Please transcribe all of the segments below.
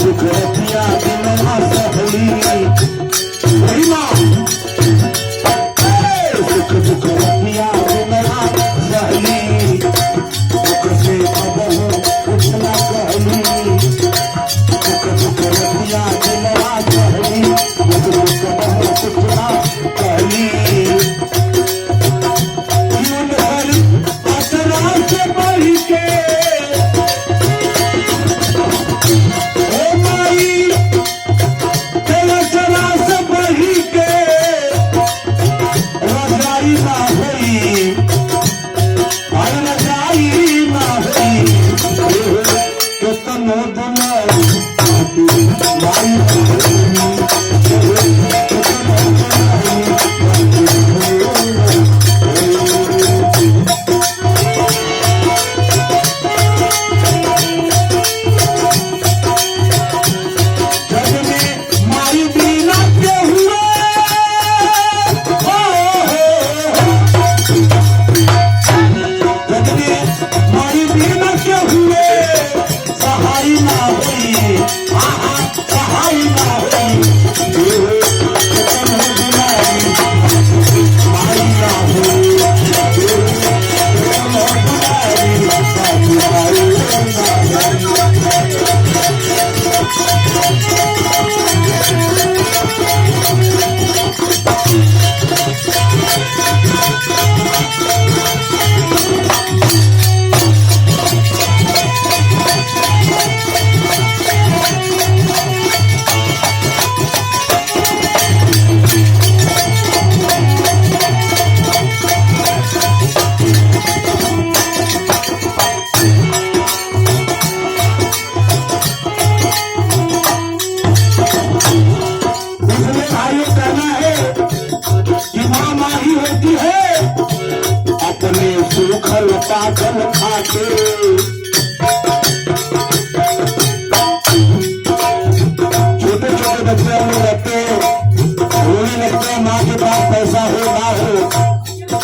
दुख रतिया दिनवा सहली वही माँ सुख दुख रतिया दिनवा सहली दुख से अब उठना कहली सुख दुख रतिया दिनवा सहली दुख से अब उठना कहली जीवन भर आसरा से बढ़ के पाखल खाके छोटे छोटे बच्चे लोग रहते रोने लगते हैं माँ के पास पैसा हो ना हो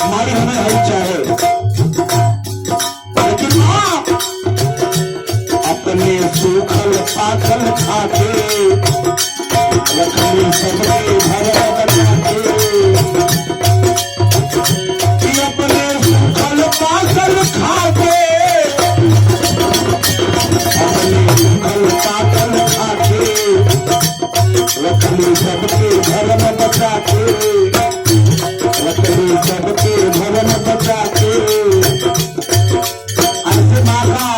हमारी हमें हल चाहे लेकिन माँ अपने सूखल पाखल खाके रखनी सबके घर बना के पागल खाके पागल खाके रखली सबके घर में बचा के रखली सबके घर में बचा के ऐसे माता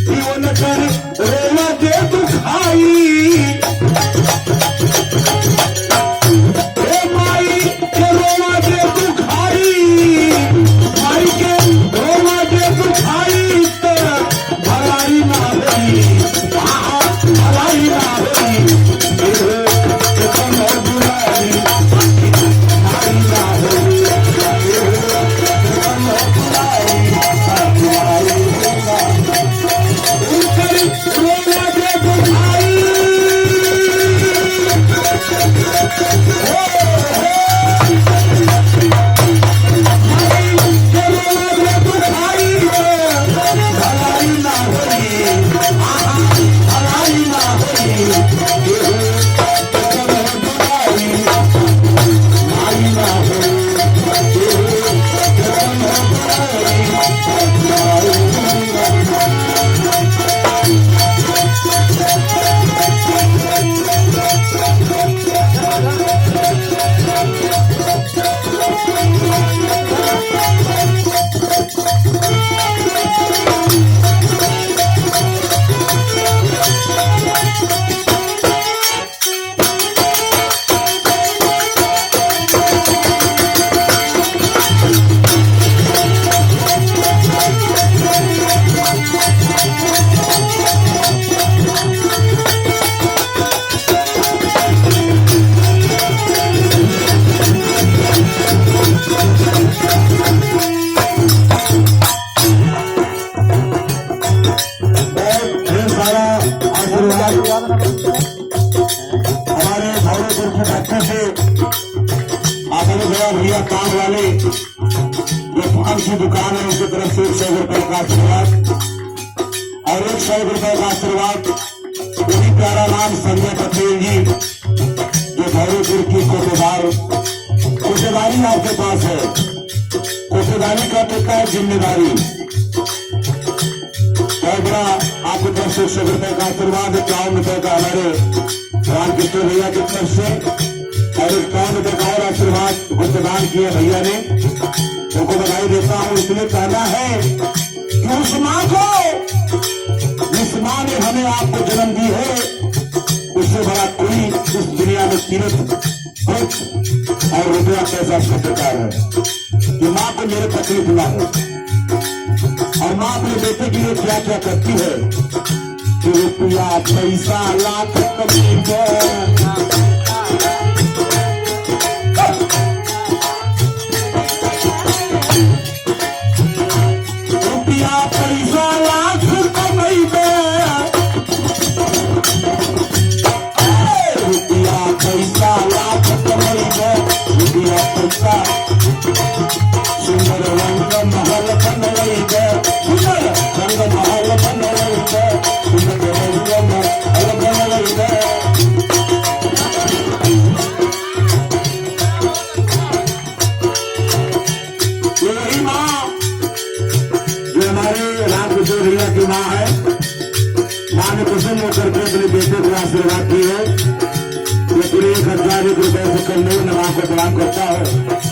जीवन कर रोना दे तू खाई भैया काम वाले जो पान की दुकान है उनकी तरफ से 100 रुपए का आशीर्वाद। और 100 रुपए का आशीर्वाद वही प्यारा नाम संजय पटेल जी जो भैरवपुर की कोटेदारी आपके पास है। कोटेदारी का कितना है जिम्मेदारी। बहुत बड़ा आपके तरफ से 100 रुपए का आशीर्वाद, 51 रुपए का हमारे रामकृष्ण भैया की तरफ से और 51 रुपए का और आशीर्वाद गुप्तदान किया भैया ने, उनको बधाई देता हूं। इसलिए कहना है कि उस मां को, जिस मां ने हमें आपको जन्म दी है, उससे बड़ा कोई इस दुनिया में तीर्थ और रुपया पैसा सत्यकार है कि मां को मेरे तकलीफ ना हो। और मां अपने बेटे के लिए क्या क्या करती है कि रुपया पैसा लाख तकलीफ सुंदर रंग महल बन रही है, सुंदर रंग महल बन रही है, सुंदर रंग महल बन रही है। ये वही माँ जो हमारे रामकिशोर भैया की माँ है। माँ ने प्रसन्न होकर के अपने बेटे को आशीर्वाद दी है। ये पूरे 1000 रुपए से कम नहीं माँ को प्रणाम करता है।